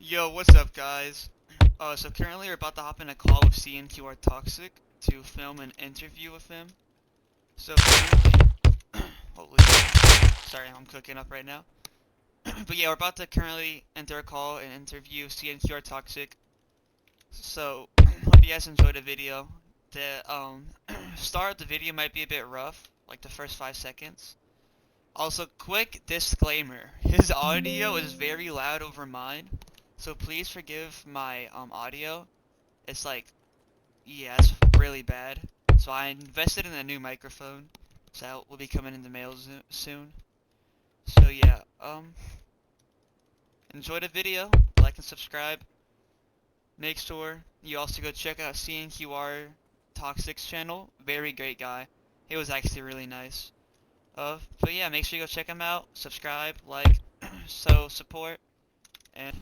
Yo, what's up, guys? So currently we're about to hop in a call with CNQR Toxic to film an interview with him. So currently, holy, sorry, I'm cooking up right now. But yeah, we're about to currently enter a call and interview CNQR Toxic. So hope you guys enjoyed the video. The start of the video might be a bit rough, like the first 5 seconds. Also, quick disclaimer: his audio is very loud over mine. So please forgive my audio. It's like, yeah, it's really bad. So I invested in a new microphone, so that will be coming in the mail soon. So yeah, enjoy the video, like and subscribe. Make sure you also go check out CNQR Toxic's channel. Very great guy. He was actually really nice. But yeah, make sure you go check him out. Subscribe, like, so support, and.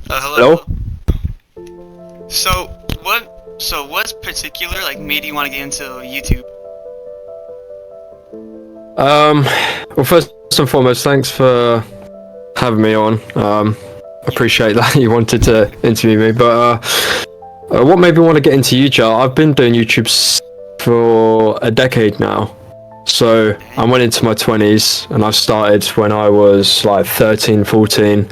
Hello. So what's particular like made you want to get into YouTube? Well, first and foremost, thanks for having me on. Appreciate that you wanted to interview me, but what made me want to get into YouTube? I've been doing YouTube for a decade now. So I went into my 20s and I started when I was like 13, 14,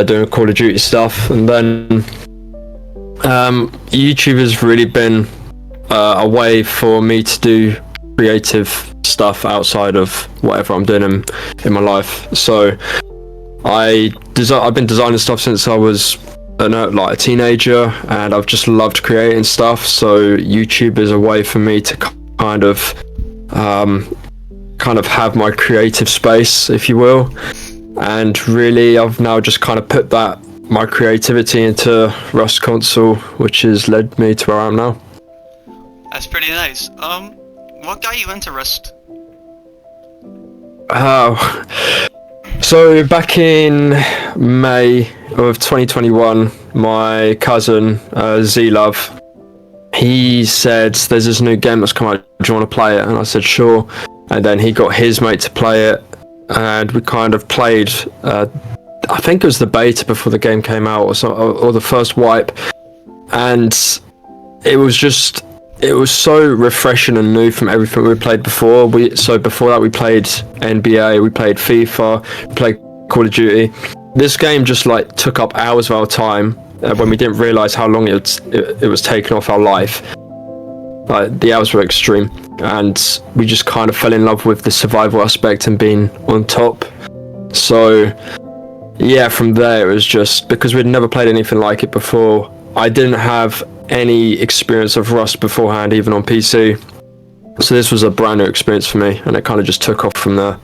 doing Call of Duty stuff, and then YouTube has really been a way for me to do creative stuff outside of whatever I'm doing in my life. So I've been designing stuff since I was like a teenager, and I've just loved creating stuff. So YouTube is a way for me to kind of have my creative space, if you will. And really, I've now just kind of put my creativity into Rust console, which has led me to where I am now. That's pretty nice. What got you into Rust? So back in May of 2021, my cousin Z-Love, he said, "There's this new game that's come out. Do you want to play it?" And I said, "Sure." And then he got his mate to play it, and we kind of played. I think it was the beta before the game came out, or the first wipe, and it was so refreshing and new from everything we played before. Before that we played NBA, we played FIFA, we played Call of Duty. This game just like took up hours of our time when we didn't realise how long it was taking off our life. Like, the hours were extreme, and we just kind of fell in love with the survival aspect and being on top. So yeah, from there it was just because we'd never played anything like it before. I didn't have any experience of Rust beforehand, even on PC. So this was a brand new experience for me, and it kind of just took off from there.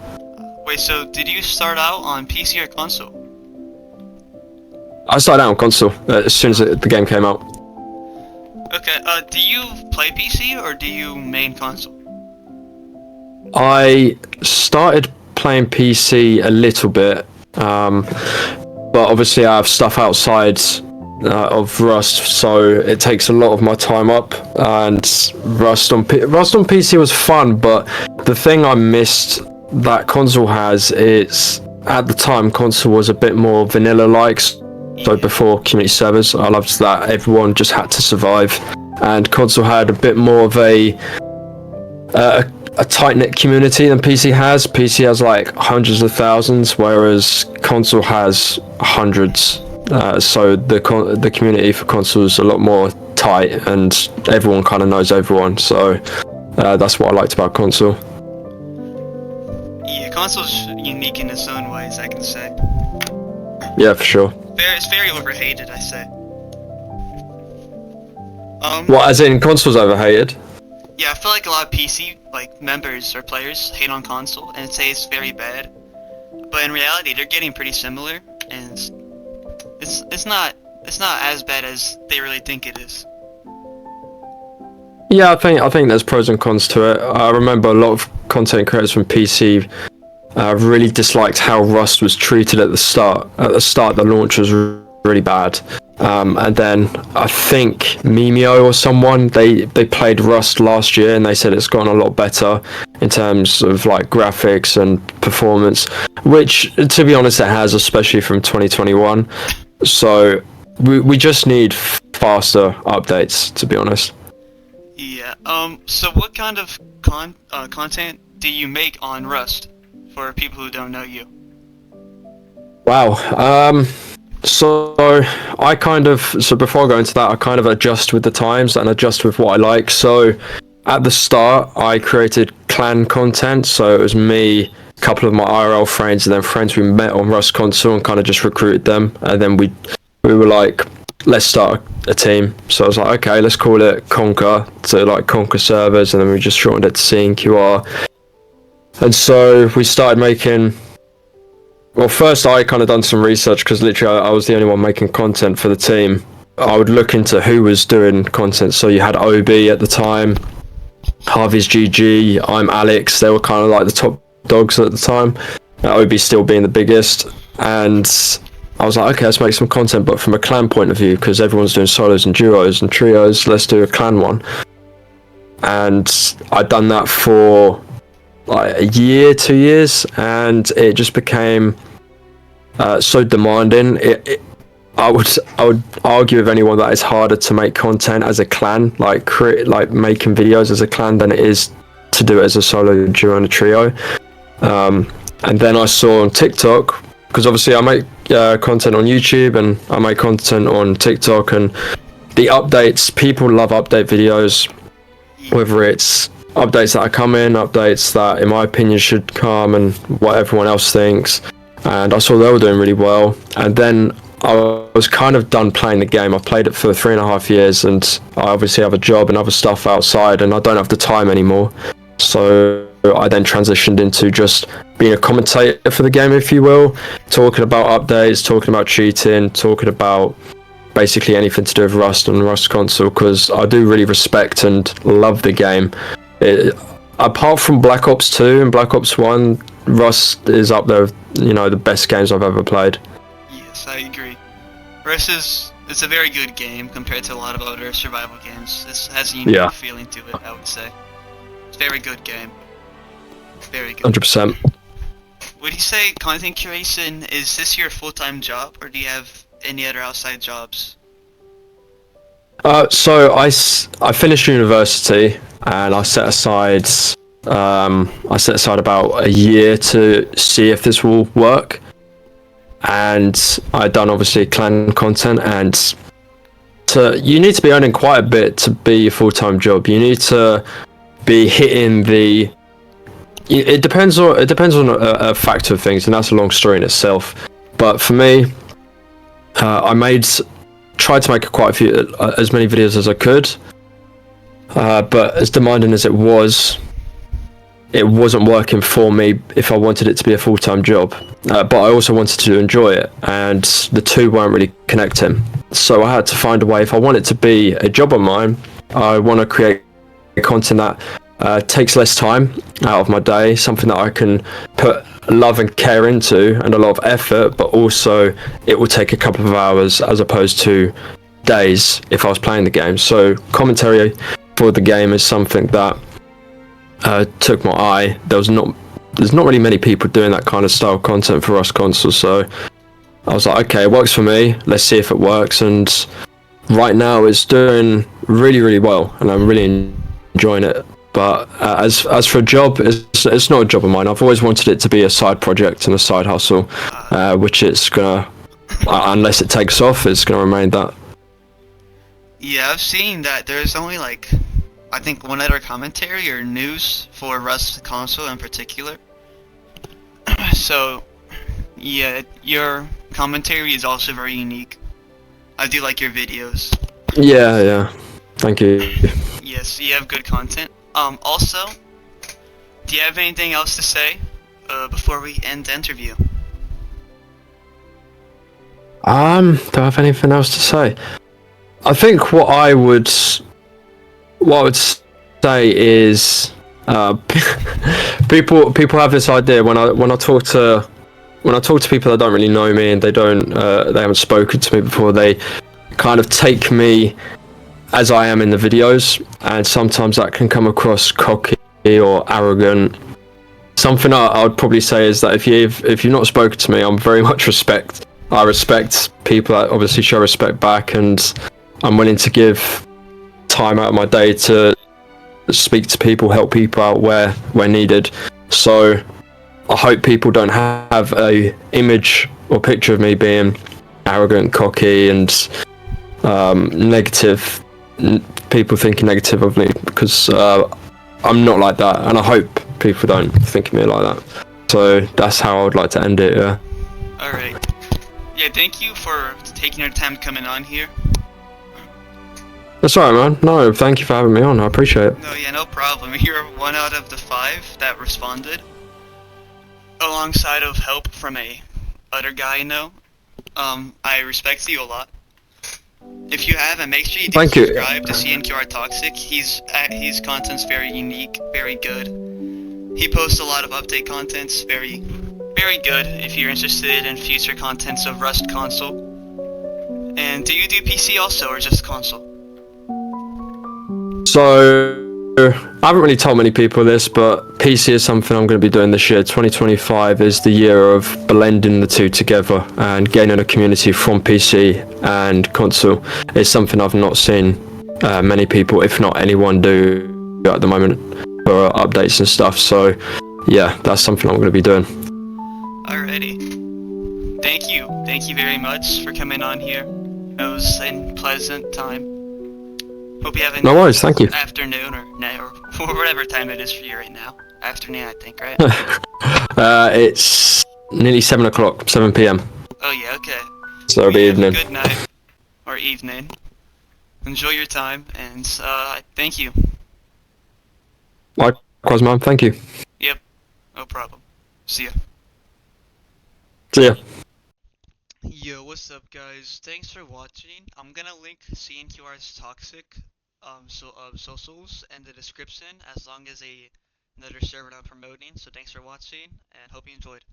Wait, so did you start out on PC or console? I started out on console as soon as the game came out. Okay, do you play PC or do you main console? I started playing PC a little bit, but obviously I have stuff outside of Rust, so it takes a lot of my time up. And Rust on PC was fun, but the thing I missed that console has is, at the time, console was a bit more vanilla-like. So before community servers, I loved that everyone just had to survive, and console had a bit more of a tight-knit community than PC has. PC has like hundreds of thousands, whereas console has hundreds. So the community for console is a lot more tight, and everyone kind of knows everyone. So that's what I liked about console. Yeah, console's unique in its own ways, I can say. Yeah, for sure. It's very overhated, I say. What, as in console's overhated? Yeah, I feel like a lot of PC members or players hate on console and say it's very bad. But in reality, they're getting pretty similar, and it's not as bad as they really think it is. Yeah, I think there's pros and cons to it. I remember a lot of content creators from PC really disliked how Rust was treated at the start. At the start, the launch was really bad. And then I think Mimeo or someone they played Rust last year and they said it's gotten a lot better in terms of like graphics and performance, which to be honest it has, especially from 2021. So we just need faster updates, to be honest. Yeah. So what kind of content do you make on Rust for people who don't know you? Wow. So before I go into that, I kind of adjust with the times and adjust with what I like. So at the start, I created clan content. So it was me, a couple of my IRL friends, and then friends we met on Rust console, and kind of just recruited them. And then we were like, let's start a team. So I was like, okay, let's call it Conquer, to like Conquer servers, and then we just shortened it to CNQR. And so we started making. Well, first I kind of done some research because literally I was the only one making content for the team. I would look into who was doing content. So you had OB at the time, Harvey's GG, I'm Alex. They were kind of like the top dogs at the time. OB still being the biggest. And I was like, okay, let's make some content, but from a clan point of view, because everyone's doing solos and duos and trios. Let's do a clan one. And I'd done that for like a year, 2 years, and it just became so demanding. I would argue with anyone that it's harder to make content as a clan, like making videos as a clan, than it is to do it as a solo, duo, and a trio. And then I saw on TikTok, because obviously I make content on YouTube and I make content on TikTok, and the updates, people love update videos, whether it's updates that are coming, updates that in my opinion should come, and what everyone else thinks. And I saw they were doing really well, and then I was kind of done playing the game. I've played it for 3.5 years, and I obviously have a job and other stuff outside, and I don't have the time anymore. So I then transitioned into just being a commentator for the game, if you will, talking about updates, talking about cheating, talking about basically anything to do with Rust and Rust console, because I do really respect and love the game. Apart from Black Ops 2 and Black Ops 1, Rust is up there with, the best games I've ever played. Yes, I agree. Rust it's a very good game compared to a lot of other survival games. This has a unique feeling to it, I would say. It's a very good game. Very good. 100%. Would you say content curation, is this your full-time job, or do you have any other outside jobs? So I finished university, and I set aside about a year to see if this will work. And I'd done obviously clan content, and you need to be earning quite a bit to be a full-time job. You need to be hitting the. It depends on a factor of things, and that's a long story in itself. But for me, I tried to make quite a few, as many videos as I could. But as demanding as it wasn't working for me if I wanted it to be a full-time job. But I also wanted to enjoy it, and the two weren't really connecting. So I had to find a way. If I want it to be a job of mine, I want to create content that takes less time out of my day, something that I can put love and care into and a lot of effort, but also it will take a couple of hours as opposed to days if I was playing the game. So commentary for the game is something that took my eye. There's not really many people doing that kind of style content for Rust console, so I was like, okay, it works for me, let's see if it works. And right now it's doing really, really well, and I'm really enjoying it. But as for a job, it's not a job of mine. I've always wanted it to be a side project and a side hustle, which it's gonna, unless it takes off, it's gonna remain that. Yeah, I've seen that there's only like, I think, one other commentary or news for Rust console in particular. So, yeah, your commentary is also very unique. I do like your videos. Yeah. Thank you. Yes, you have good content. Also, do you have anything else to say before we end the interview? Do I have anything else to say? I think what I would say is people have this idea when I talk to people that don't really know me and they haven't spoken to me before, they kind of take me as I am in the videos, and sometimes that can come across cocky or arrogant. Something I would probably say is that if you've not spoken to me, I'm very much respect. I respect people that obviously show respect back, and I'm willing to give time out of my day to speak to people, help people out where needed. So I hope people don't have a image or picture of me being arrogant, cocky, and negative. People thinking negative of me, because I'm not like that, and I hope people don't think of me like that. So that's how I would like to end it. Yeah. Alright. Yeah, thank you for taking your time coming on here. That's alright, man. No, thank you for having me on. I appreciate it. No, yeah, no problem. You're 1 out of the 5 that responded. Alongside of help from a other guy I know. I respect you a lot. If you haven't, make sure you do Thank you. subscribe to CNQR Toxic. His content's very unique, very good. He posts a lot of update contents, very good if you're interested in future contents of Rust console. And do you do PC also, or just console? So I haven't really told many people this, but PC is something I'm going to be doing this year. 2025 is the year of blending the two together and gaining a community from PC and console. It's something I've not seen many people, if not anyone, do at the moment for updates and stuff. So yeah, that's something I'm going to be doing. Alrighty. Thank you very much for coming on here. It was a pleasant time. Hope you have a No worries, thank you. afternoon or whatever time it is for you right now. Afternoon, I think, right? It's nearly 7 o'clock, 7 p.m. Oh yeah, okay. So it'll be evening. Good night or evening. Enjoy your time, and thank you. Likewise, man. Thank you. Yep, no problem. See ya. See ya. Yo, what's up, guys? Thanks for watching. I'm gonna link CNQR's Toxic socials in the description, as long as another server I'm promoting. So thanks for watching, and hope you enjoyed.